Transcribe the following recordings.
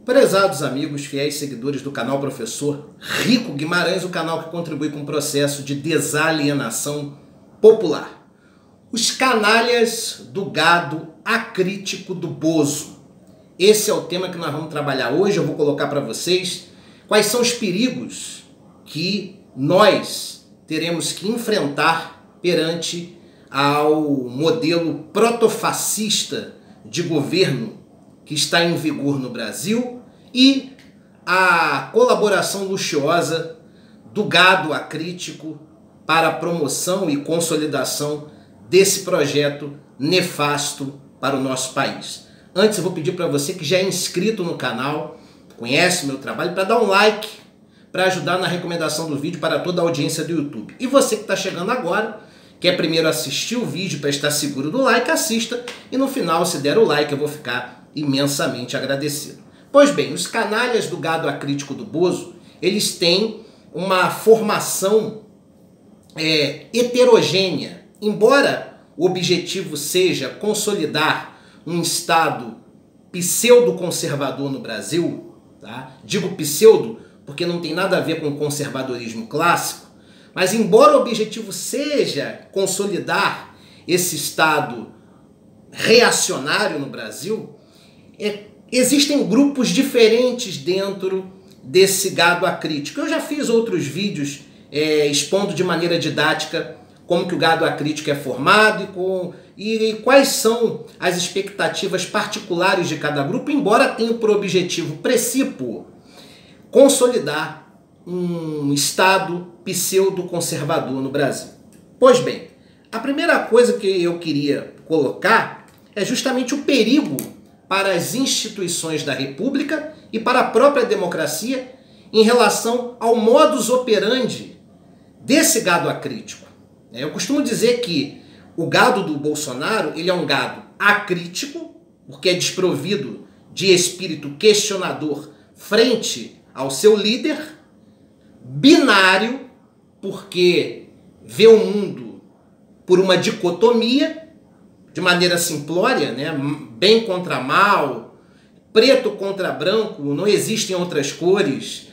Prezados amigos, fiéis seguidores do canal Professor Rico Guimarães, o canal que contribui com o processo de desalienação popular. Os canalhas do gado acrítico do Bozo. Esse é o tema que nós vamos trabalhar hoje. Eu vou colocar para vocês quais são os perigos que nós teremos que enfrentar perante ao modelo protofascista de governo que está em vigor no Brasil e a colaboração luxuosa do gado acrítico para a promoção e consolidação desse projeto nefasto para o nosso país. Antes eu vou pedir para você que já é inscrito no canal, conhece o meu trabalho, para dar um like, para ajudar na recomendação do vídeo para toda a audiência do YouTube. E você que está chegando agora, quer primeiro assistir o vídeo para estar seguro do like, assista e no final, se der o like, eu vou ficar imensamente agradecido. Pois bem, os canalhas do gado acrítico do Bozo, eles têm uma formação heterogênea. Embora o objetivo seja consolidar um Estado pseudo-conservador no Brasil, tá? Digo pseudo porque não tem nada a ver com o conservadorismo clássico, mas embora o objetivo seja consolidar esse Estado reacionário no Brasil, existem grupos diferentes dentro desse gado acrítico. Eu já fiz outros vídeos expondo de maneira didática como que o gado acrítico é formado e quais são as expectativas particulares de cada grupo, embora tenha por objetivo precípuo consolidar um Estado pseudo-conservador no Brasil. Pois bem, a primeira coisa que eu queria colocar é justamente o perigo para as instituições da República e para a própria democracia em relação ao modus operandi desse gado acrítico. Eu costumo dizer que o gado do Bolsonaro ele é um gado acrítico, porque é desprovido de espírito questionador frente ao seu líder, binário, porque vê o mundo por uma dicotomia, de maneira simplória, né? Bem contra mal, preto contra branco, não existem outras cores,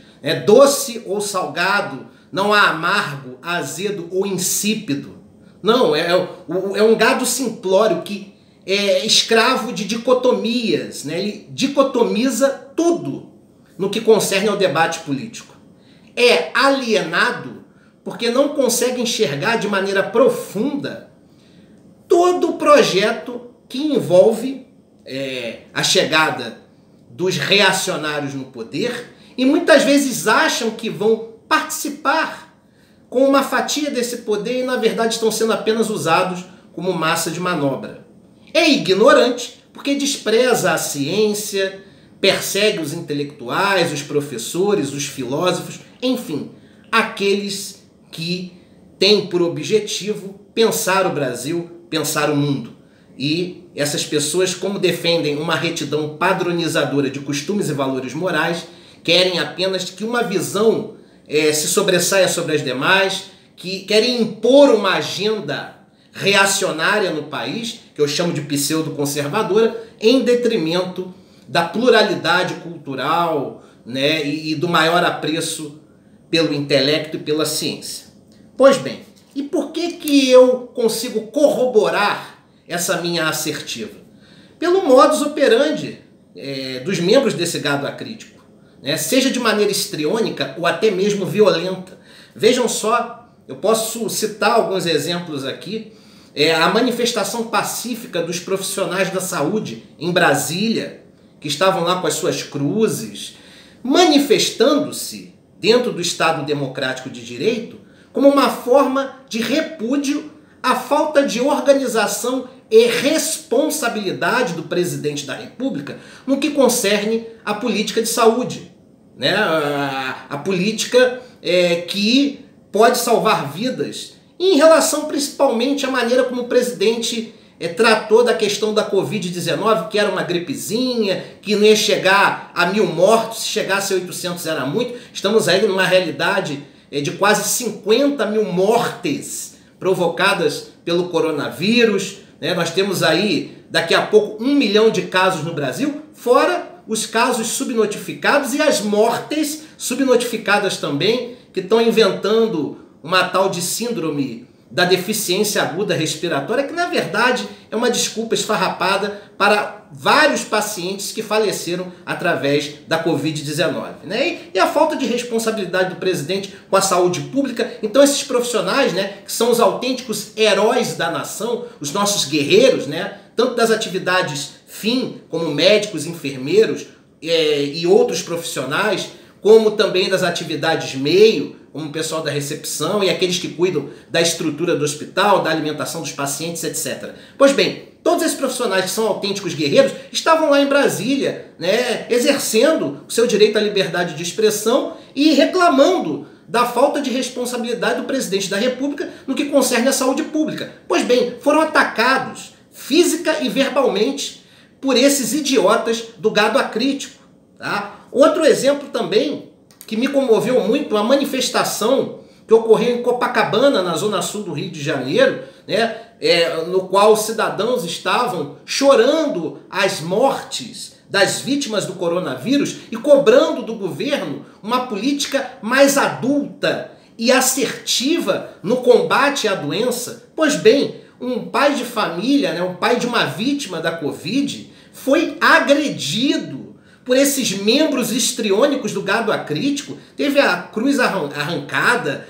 doce ou salgado, não há amargo, azedo ou insípido. Não, é um gado simplório que é escravo de dicotomias, né? Ele dicotomiza tudo no que concerne ao debate político. É alienado porque não consegue enxergar de maneira profunda todo o projeto que envolve a chegada dos reacionários no poder e muitas vezes acham que vão participar com uma fatia desse poder e na verdade estão sendo apenas usados como massa de manobra. É ignorante porque despreza a ciência, persegue os intelectuais, os professores, os filósofos, enfim, aqueles que têm por objetivo pensar o Brasil, pensar o mundo. E essas pessoas, como defendem uma retidão padronizadora de costumes e valores morais, querem apenas que uma visão se sobressaia sobre as demais, que querem impor uma agenda reacionária no país, que eu chamo de pseudo-conservadora, em detrimento da pluralidade cultural, né, e do maior apreço pelo intelecto e pela ciência. Pois bem, e por que eu consigo corroborar essa minha assertiva? Pelo modus operandi dos membros desse gado acrítico, né? Seja de maneira histriônica ou até mesmo violenta. Vejam só, eu posso citar alguns exemplos aqui. A manifestação pacífica dos profissionais da saúde em Brasília, que estavam lá com as suas cruzes, manifestando-se dentro do Estado Democrático de Direito como uma forma de repúdio à falta de organização e responsabilidade do presidente da República no que concerne à política de saúde, né? A política que pode salvar vidas, em relação principalmente à maneira como o presidente tratou da questão da Covid-19, que era uma gripezinha, que não ia chegar a 1.000 mortos, se chegasse a 800 era muito. Estamos aí numa realidade de quase 50.000 mortes provocadas pelo coronavírus, né? Nós temos aí, daqui a pouco, 1 milhão de casos no Brasil, fora os casos subnotificados e as mortes subnotificadas também, que estão inventando uma tal de síndrome da deficiência aguda respiratória, que na verdade é uma desculpa esfarrapada para vários pacientes que faleceram através da Covid-19, né? E a falta de responsabilidade do presidente com a saúde pública. Então esses profissionais, né, que são os autênticos heróis da nação, os nossos guerreiros, né, tanto das atividades fim, como médicos, enfermeiros e outros profissionais, como também das atividades meio, como o pessoal da recepção e aqueles que cuidam da estrutura do hospital, da alimentação dos pacientes, etc. Pois bem, todos esses profissionais que são autênticos guerreiros estavam lá em Brasília, né, exercendo o seu direito à liberdade de expressão e reclamando da falta de responsabilidade do presidente da República no que concerne à saúde pública. Pois bem, foram atacados física e verbalmente por esses idiotas do gado acrítico. Tá? Outro exemplo também que me comoveu muito, a manifestação que ocorreu em Copacabana, na zona sul do Rio de Janeiro, né, no qual os cidadãos estavam chorando as mortes das vítimas do coronavírus e cobrando do governo uma política mais adulta e assertiva no combate à doença. Pois bem, um pai de família, né, um pai de uma vítima da Covid, foi agredido por esses membros histriônicos do gado acrítico, teve a cruz arrancada,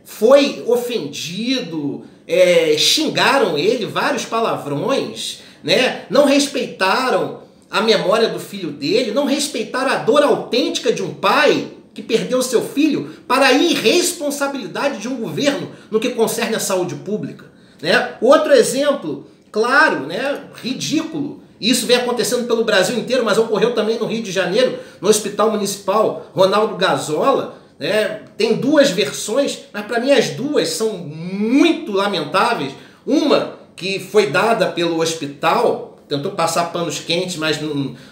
foi ofendido, xingaram ele, vários palavrões, né? Não respeitaram a memória do filho dele, não respeitaram a dor autêntica de um pai que perdeu seu filho para a irresponsabilidade de um governo no que concerne à saúde pública. Né? Outro exemplo, claro, né, ridículo, isso vem acontecendo pelo Brasil inteiro, mas ocorreu também no Rio de Janeiro, no Hospital Municipal Ronaldo Gazola. Né? Tem duas versões, mas para mim as duas são muito lamentáveis. Uma que foi dada pelo hospital, tentou passar panos quentes, mas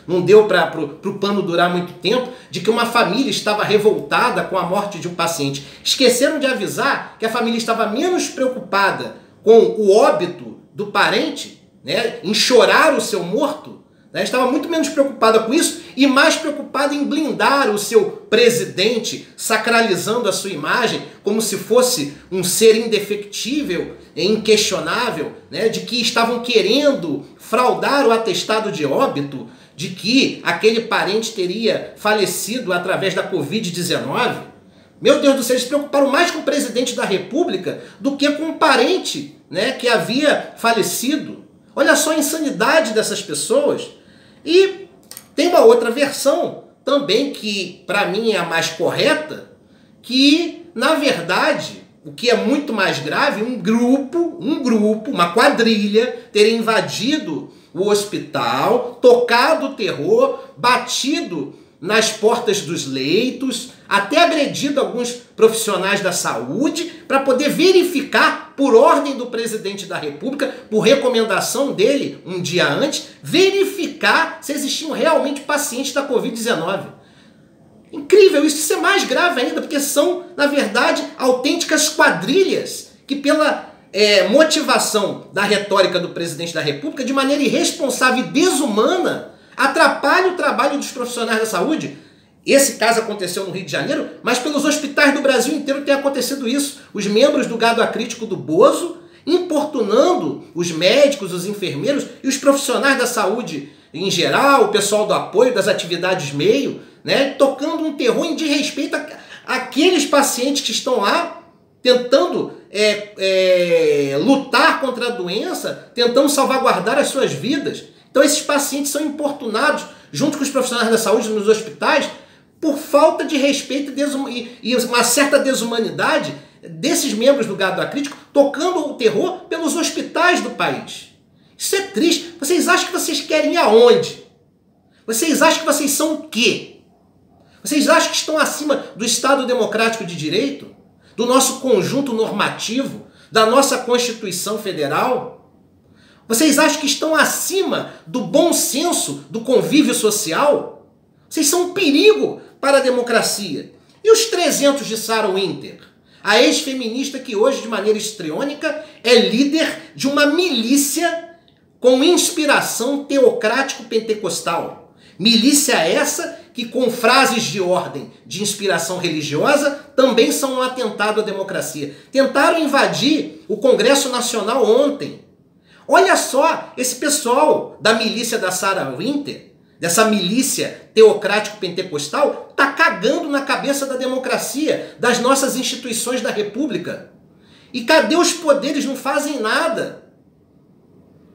não deu para o pano durar muito tempo, de que uma família estava revoltada com a morte de um paciente. Esqueceram de avisar que a família estava menos preocupada com o óbito do parente, né, em chorar o seu morto, né, estava muito menos preocupada com isso e mais preocupada em blindar o seu presidente, sacralizando a sua imagem como se fosse um ser indefectível e inquestionável, né, de que estavam querendo fraudar o atestado de óbito, de que aquele parente teria falecido através da Covid-19. Meu Deus do céu, eles se preocuparam mais com o presidente da República do que com o parente, né, que havia falecido. Olha só a insanidade dessas pessoas. E tem uma outra versão também que para mim é a mais correta, que na verdade, o que é muito mais grave, um grupo, uma quadrilha ter invadido o hospital, tocado o terror, batido nas portas dos leitos, até agredido alguns profissionais da saúde para poder verificar, por ordem do presidente da República, por recomendação dele um dia antes, verificar se existiam realmente pacientes da Covid-19. Incrível, isso é mais grave ainda, porque são, na verdade, autênticas quadrilhas que pela motivação da retórica do presidente da República, de maneira irresponsável e desumana, atrapalha o trabalho dos profissionais da saúde. Esse caso aconteceu no Rio de Janeiro, mas pelos hospitais do Brasil inteiro tem acontecido isso. Os membros do gado acrítico do Bozo importunando os médicos, os enfermeiros e os profissionais da saúde em geral, o pessoal do apoio, das atividades meio, né, tocando um terror em desrespeito àqueles pacientes que estão lá tentando lutar contra a doença, tentando salvaguardar as suas vidas. Então esses pacientes são importunados junto com os profissionais da saúde nos hospitais por falta de respeito e uma certa desumanidade desses membros do gado acrítico tocando o terror pelos hospitais do país. Isso é triste. Vocês acham que vocês querem ir aonde? Vocês acham que vocês são o quê? Vocês acham que estão acima do Estado Democrático de Direito? Do nosso conjunto normativo? Da nossa Constituição Federal? Vocês acham que estão acima do bom senso, do convívio social? Vocês são um perigo para a democracia. E os 300 de Sarah Winter? A ex-feminista que hoje, de maneira histriônica, é líder de uma milícia com inspiração teocrático-pentecostal. Milícia essa que, com frases de ordem de inspiração religiosa, também são um atentado à democracia. Tentaram invadir o Congresso Nacional ontem. Olha só, esse pessoal da milícia da Sarah Winter, dessa milícia teocrático-pentecostal, está cagando na cabeça da democracia, das nossas instituições da República. E cadê os poderes? Não fazem nada.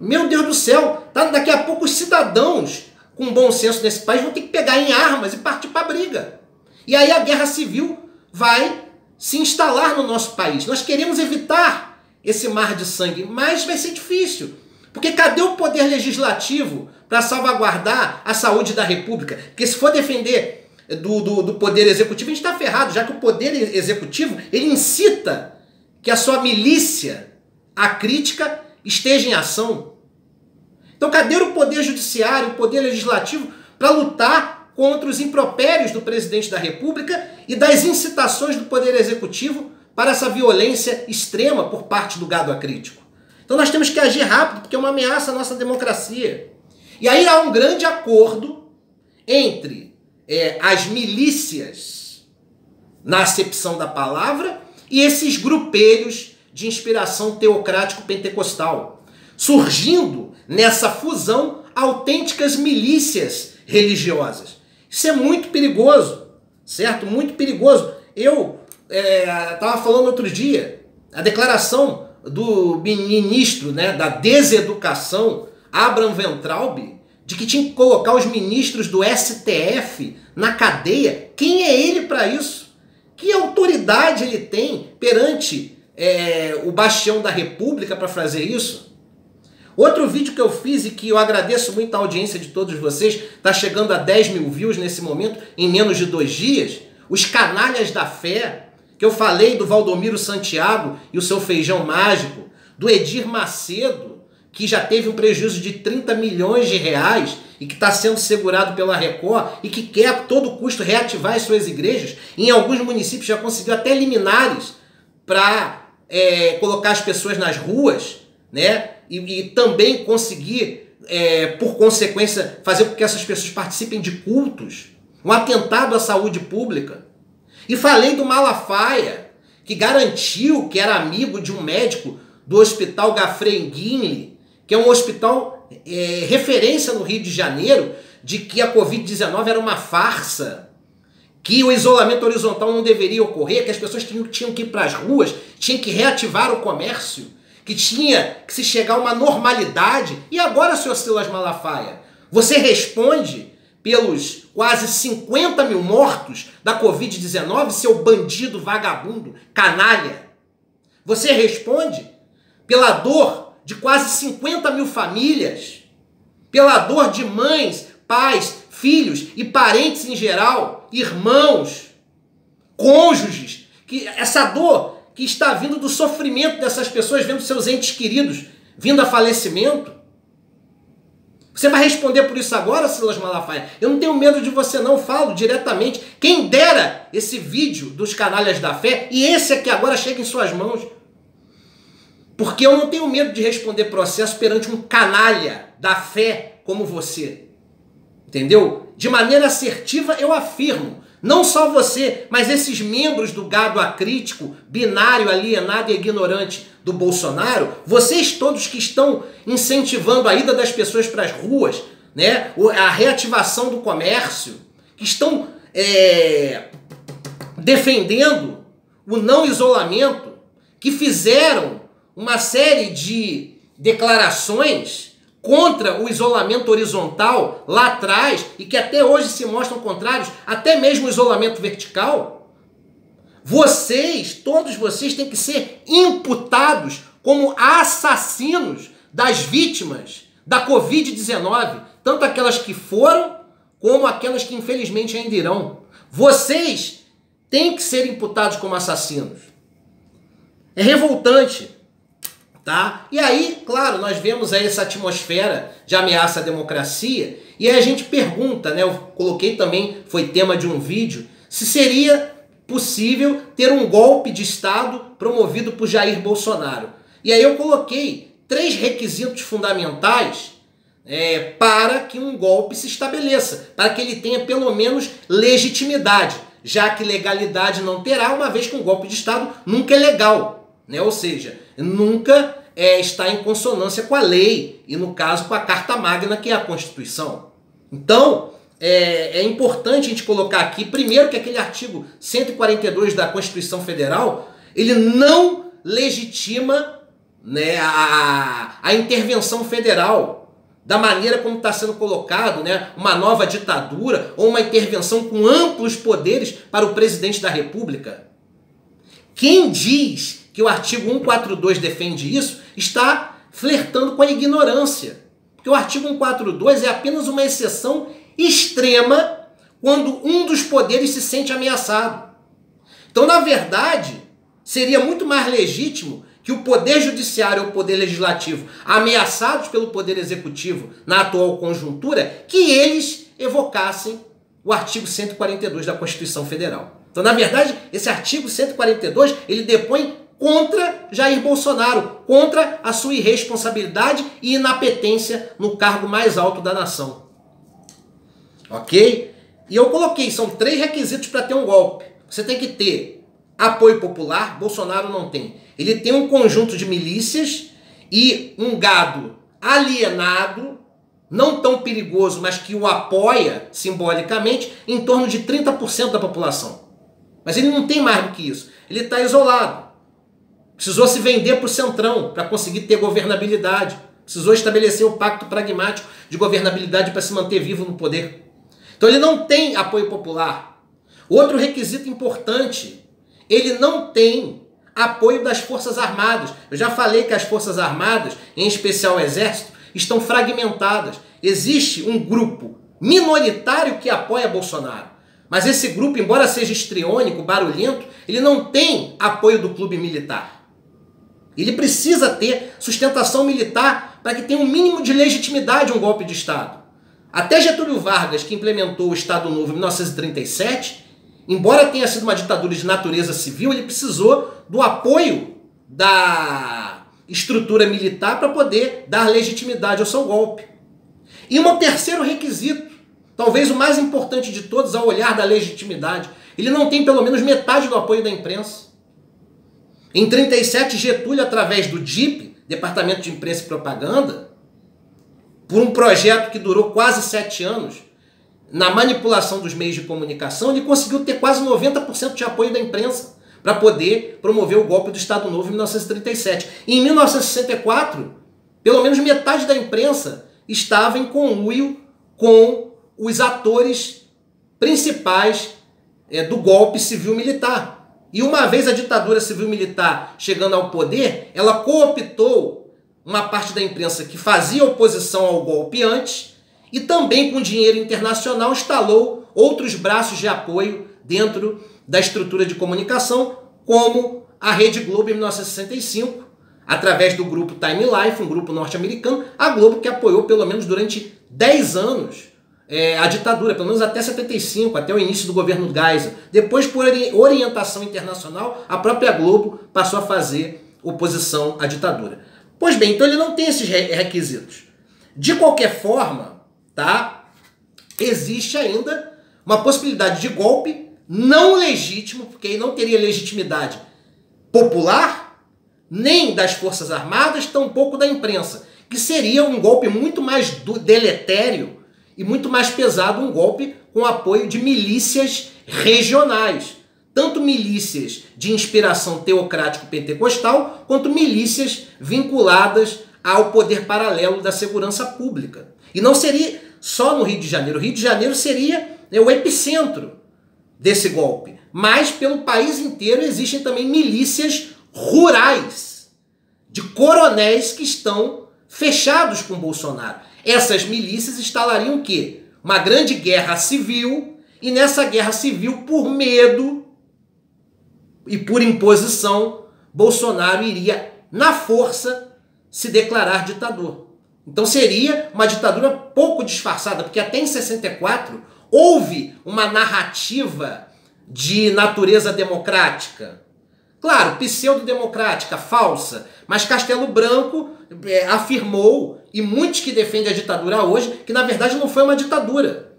Meu Deus do céu, tá? Daqui a pouco os cidadãos com bom senso nesse país vão ter que pegar em armas e partir para a briga. E aí a guerra civil vai se instalar no nosso país. Nós queremos evitar esse mar de sangue, mas vai ser difícil. Porque cadê o poder legislativo para salvaguardar a saúde da República? Porque se for defender do poder executivo, a gente está ferrado, já que o poder executivo ele incita que a sua milícia acrítica esteja em ação. Então cadê o poder judiciário, o poder legislativo para lutar contra os impropérios do presidente da República e das incitações do poder executivo para essa violência extrema por parte do gado acrítico? Então nós temos que agir rápido, porque é uma ameaça à nossa democracia. E aí há um grande acordo entre as milícias, na acepção da palavra, e esses grupelhos de inspiração teocrático-pentecostal, surgindo nessa fusão autênticas milícias religiosas. Isso é muito perigoso, certo? Muito perigoso. Eu estava falando outro dia, a declaração do ministro, né, da Deseducação, Abraham Weintraub, de que tinha que colocar os ministros do STF na cadeia. Quem é ele para isso? Que autoridade ele tem perante o bastião da República para fazer isso? Outro vídeo que eu fiz e que eu agradeço muito a audiência de todos vocês, está chegando a 10 mil views nesse momento, em menos de 2 dias, os canalhas da fé, que eu falei do Valdomiro Santiago e o seu feijão mágico, do Edir Macedo, que já teve um prejuízo de 30 milhões de reais e que está sendo segurado pela Record e que quer a todo custo reativar as suas igrejas. Em alguns municípios já conseguiu até liminares para colocar as pessoas nas ruas, né? E também conseguir, por consequência, fazer com que essas pessoas participem de cultos. Um atentado à saúde pública. E falei do Malafaia, que garantiu que era amigo de um médico do Hospital Gafren-Guinle, que é um hospital referência no Rio de Janeiro, de que a Covid-19 era uma farsa, que o isolamento horizontal não deveria ocorrer, que as pessoas tinham que ir para as ruas, tinham que reativar o comércio, que tinha que se chegar a uma normalidade. E agora, senhor Silas Malafaia, você responde pelos quase 50 mil mortos da Covid-19, seu bandido, vagabundo, canalha? Você responde pela dor de quase 50 mil famílias, pela dor de mães, pais, filhos e parentes em geral, irmãos, cônjuges, que essa dor que está vindo do sofrimento dessas pessoas, vendo seus entes queridos vindo a falecimento? Você vai responder por isso agora, Silas Malafaia? Eu não tenho medo de você não, falo diretamente. Quem dera esse vídeo dos canalhas da fé, e esse aqui agora chega em suas mãos. Porque eu não tenho medo de responder processo perante um canalha da fé como você. Entendeu? De maneira assertiva eu afirmo, não só você, mas esses membros do gado acrítico, binário, alienado e ignorante do Bolsonaro, vocês todos que estão incentivando a ida das pessoas para as ruas, né, a reativação do comércio, que estão defendendo o não isolamento, que fizeram uma série de declarações contra o isolamento horizontal lá atrás e que até hoje se mostram contrários, até mesmo o isolamento vertical, vocês, todos vocês, têm que ser imputados como assassinos das vítimas da Covid-19, tanto aquelas que foram como aquelas que infelizmente ainda irão. Vocês têm que ser imputados como assassinos. É revoltante. Tá? E aí, claro, nós vemos aí essa atmosfera de ameaça à democracia e aí a gente pergunta, né, eu coloquei também, foi tema de um vídeo, se seria possível ter um golpe de Estado promovido por Jair Bolsonaro. E aí eu coloquei 3 requisitos fundamentais para que um golpe se estabeleça, para que ele tenha pelo menos legitimidade, já que legalidade não terá, uma vez que um golpe de Estado nunca é legal, né? Ou seja, nunca está em consonância com a lei e, no caso, com a Carta Magna, que é a Constituição. Então, é importante a gente colocar aqui, primeiro, que aquele artigo 142 da Constituição Federal, ele não legitima, né, a intervenção federal da maneira como está sendo colocado, né, uma nova ditadura ou uma intervenção com amplos poderes para o presidente da República. Quem diz que o artigo 142 defende isso está flertando com a ignorância. Porque o artigo 142 é apenas uma exceção extrema quando um dos poderes se sente ameaçado. Então, na verdade, seria muito mais legítimo que o Poder Judiciário ou o Poder Legislativo, ameaçados pelo Poder Executivo na atual conjuntura, que eles evocassem o artigo 142 da Constituição Federal. Então, na verdade, esse artigo 142, ele depõe contra Jair Bolsonaro, contra a sua irresponsabilidade e inapetência no cargo mais alto da nação. Ok? E eu coloquei, são 3 requisitos para ter um golpe. Você tem que ter apoio popular, Bolsonaro não tem. Ele tem um conjunto de milícias e um gado alienado, não tão perigoso, mas que o apoia simbolicamente, em torno de 30% da população. Mas ele não tem mais do que isso. Ele está isolado. Precisou se vender para o Centrão para conseguir ter governabilidade. Precisou estabelecer o pacto pragmático de governabilidade para se manter vivo no poder. Então ele não tem apoio popular. Outro requisito importante, ele não tem apoio das Forças Armadas. Eu já falei que as Forças Armadas, em especial o Exército, estão fragmentadas. Existe um grupo minoritário que apoia Bolsonaro. Mas esse grupo, embora seja histriônico, barulhento, ele não tem apoio do clube militar. Ele precisa ter sustentação militar para que tenha um mínimo de legitimidade um golpe de Estado. Até Getúlio Vargas, que implementou o Estado Novo em 1937, embora tenha sido uma ditadura de natureza civil, ele precisou do apoio da estrutura militar para poder dar legitimidade ao seu golpe. E um terceiro requisito, talvez o mais importante de todos ao olhar da legitimidade, ele não tem pelo menos metade do apoio da imprensa. Em 1937, Getúlio, através do DIP, Departamento de Imprensa e Propaganda, por um projeto que durou quase 7 anos, na manipulação dos meios de comunicação, ele conseguiu ter quase 90% de apoio da imprensa para poder promover o golpe do Estado Novo em 1937. E em 1964, pelo menos metade da imprensa estava em conluio com os atores principais do golpe civil-militar. E uma vez a ditadura civil-militar chegando ao poder, ela cooptou uma parte da imprensa que fazia oposição ao golpe antes e também com dinheiro internacional instalou outros braços de apoio dentro da estrutura de comunicação, como a Rede Globo em 1965, através do grupo Time Life, um grupo norte-americano, a Globo que apoiou pelo menos durante 10 anos a ditadura, pelo menos até 75, até o início do governo Geisel. Depois, por orientação internacional, a própria Globo passou a fazer oposição à ditadura. Pois bem, então ele não tem esses requisitos. De qualquer forma, tá, existe ainda uma possibilidade de golpe não legítimo, porque ele não teria legitimidade popular, nem das Forças Armadas, tampouco da imprensa, que seria um golpe muito mais deletério e muito mais pesado, um golpe com apoio de milícias regionais. Tanto milícias de inspiração teocrático-pentecostal, quanto milícias vinculadas ao poder paralelo da segurança pública. E não seria só no Rio de Janeiro. O Rio de Janeiro seria o epicentro desse golpe. Mas pelo país inteiro existem também milícias rurais, de coronéis que estão fechados com Bolsonaro. Essas milícias instalariam o quê? Uma grande guerra civil, e nessa guerra civil, por medo e por imposição, Bolsonaro iria, na força, se declarar ditador. Então seria uma ditadura pouco disfarçada, porque até em 64 houve uma narrativa de natureza democrática. Claro, pseudo-democrática, falsa, mas Castelo Branco afirmou e muitos que defendem a ditadura hoje, que na verdade não foi uma ditadura,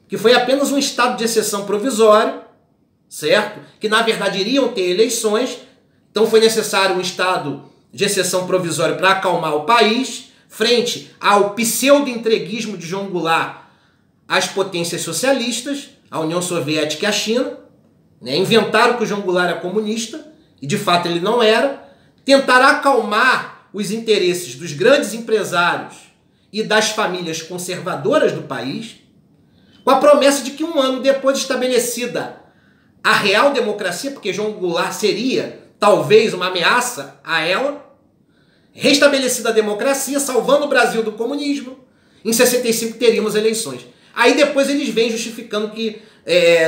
que foi apenas um estado de exceção provisório, certo? Que na verdade iriam ter eleições, então foi necessário um estado de exceção provisório para acalmar o país, frente ao pseudo-entreguismo de João Goulart às potências socialistas, a União Soviética e a China, né? Inventaram que o João Goulart era comunista, e de fato ele não era, tentaram acalmar os interesses dos grandes empresários e das famílias conservadoras do país, com a promessa de que um ano depois de estabelecida a real democracia, porque João Goulart seria talvez uma ameaça a ela, restabelecida a democracia, salvando o Brasil do comunismo, em 65 teríamos eleições. Aí depois eles vêm justificando que,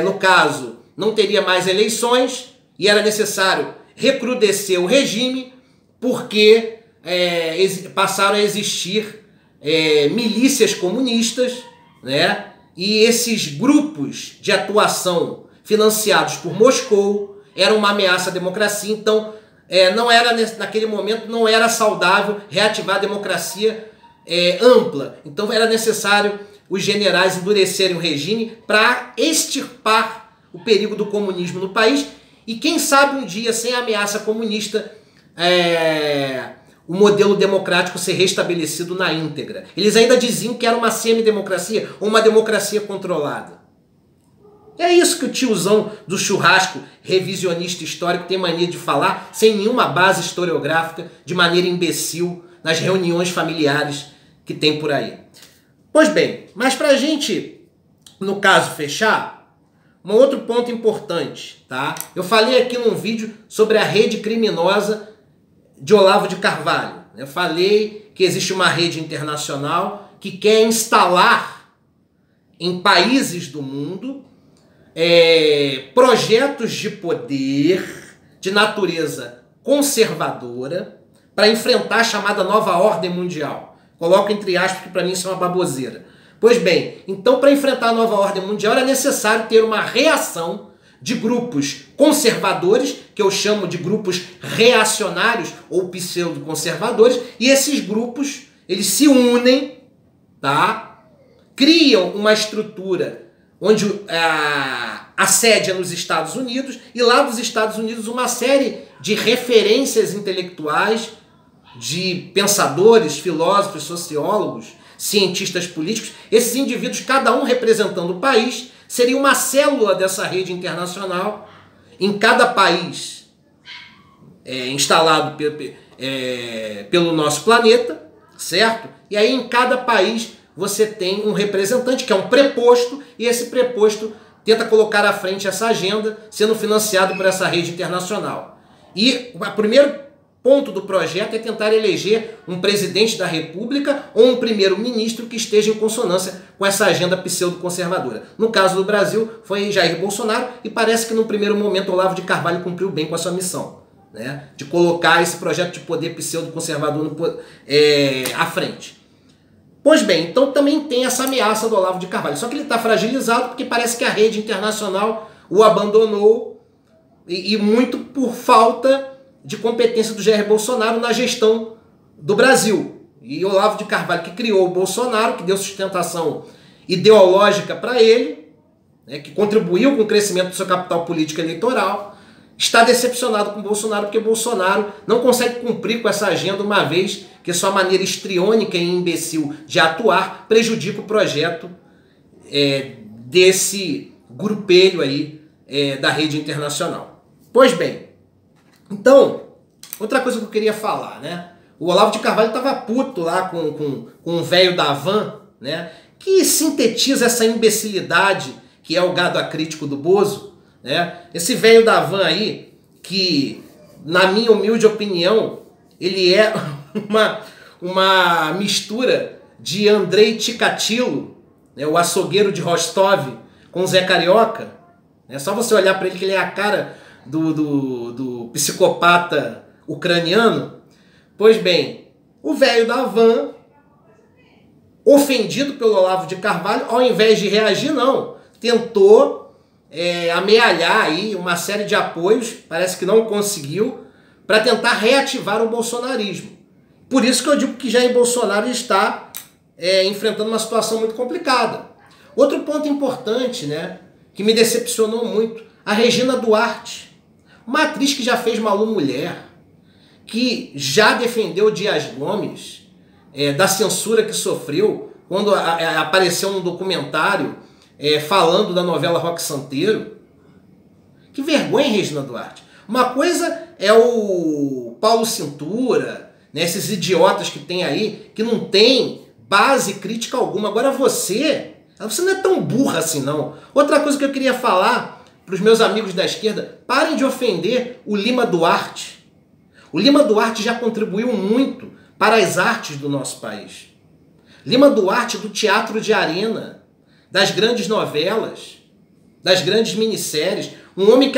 no caso, não teria mais eleições e era necessário recrudescer o regime porque passaram a existir milícias comunistas, né? E esses grupos de atuação financiados por Moscou eram uma ameaça à democracia, então não era, naquele momento não era saudável reativar a democracia ampla. Então era necessário os generais endurecerem o regime para extirpar o perigo do comunismo no país e quem sabe um dia, sem a ameaça comunista, o modelo democrático ser restabelecido na íntegra. Eles ainda diziam que era uma semidemocracia ou uma democracia controlada. É isso que o tiozão do churrasco revisionista histórico tem mania de falar, sem nenhuma base historiográfica, de maneira imbecil, nas reuniões familiares que tem por aí. Pois bem, mas para a gente, no caso, fechar, um outro ponto importante, tá? Eu falei aqui num vídeo sobre a rede criminosa de Olavo de Carvalho. Eu falei que existe uma rede internacional que quer instalar em países do mundo projetos de poder de natureza conservadora para enfrentar a chamada nova ordem mundial. Coloco entre aspas que para mim isso é uma baboseira. Pois bem, então para enfrentar a nova ordem mundial era necessário ter uma reação de grupos conservadores, que eu chamo de grupos reacionários ou pseudo-conservadores, e esses grupos, eles se unem, tá? Criam uma estrutura onde a sede é nos Estados Unidos, e lá dos Estados Unidos uma série de referências intelectuais, de pensadores, filósofos, sociólogos, cientistas políticos, esses indivíduos, cada um representando o país, seria uma célula dessa rede internacional, em cada país instalado pelo nosso planeta, certo? E aí em cada país você tem um representante, que é um preposto, e esse preposto tenta colocar à frente essa agenda, sendo financiado por essa rede internacional. E o primeiro ponto do projeto é tentar eleger um presidente da República ou um primeiro-ministro que esteja em consonância com essa agenda pseudo-conservadora. No caso do Brasil, foi Jair Bolsonaro, e parece que no primeiro momento Olavo de Carvalho cumpriu bem com a sua missão, né? De colocar esse projeto de poder pseudo-conservador à frente. Pois bem, então também tem essa ameaça do Olavo de Carvalho, só que ele está fragilizado porque parece que a rede internacional o abandonou, e muito por falta de competência do Jair Bolsonaro na gestão do Brasil. E Olavo de Carvalho, que criou o Bolsonaro, que deu sustentação ideológica para ele, né, que contribuiu com o crescimento do seu capital político eleitoral, está decepcionado com o Bolsonaro, porque Bolsonaro não consegue cumprir com essa agenda, uma vez que sua maneira histriônica e imbecil de atuar prejudica o projeto desse grupelho aí da rede internacional. Pois bem, então, outra coisa que eu queria falar, né? O Olavo de Carvalho estava puto lá com o velho da van, né? Que sintetiza essa imbecilidade que é o gado acrítico do Bozo, né? Esse velho da van aí, que, na minha humilde opinião, ele é uma mistura de Andrei Chikatilo, né? O açougueiro de Rostov, com Zé Carioca. É só você olhar para ele que ele é a cara do psicopata ucraniano. Pois bem, o velho da van, ofendido pelo Olavo de Carvalho, ao invés de reagir, não, tentou amealhar aí uma série de apoios, parece que não conseguiu, para tentar reativar o bolsonarismo. Por isso que eu digo que Jair Bolsonaro está enfrentando uma situação muito complicada. Outro ponto importante, né, que me decepcionou muito, a Regina Duarte, uma atriz que já fez Malu Mulher, que já defendeu Dias Gomes da censura que sofreu quando apareceu num documentário falando da novela Roque Santeiro. Que vergonha, Regina Duarte. Uma coisa é o Paulo Cintura, né, esses idiotas que tem aí, que não tem base crítica alguma. Agora você não é tão burra assim, não. Outra coisa que eu queria falar para os meus amigos da esquerda, parem de ofender o Lima Duarte. O Lima Duarte já contribuiu muito para as artes do nosso país. Lima Duarte do teatro de arena, das grandes novelas, das grandes minisséries, um homem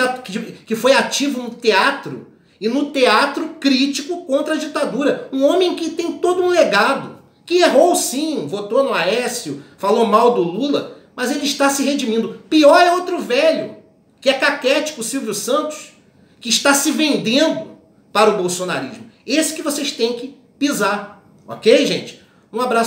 que foi ativo no teatro, e no teatro crítico contra a ditadura. Um homem que tem todo um legado, que errou sim, votou no Aécio, falou mal do Lula, mas ele está se redimindo. Pior é outro velho, que é caquético, Silvio Santos, que está se vendendo para o bolsonarismo. Esse que vocês têm que pisar. Ok, gente? Um abraço.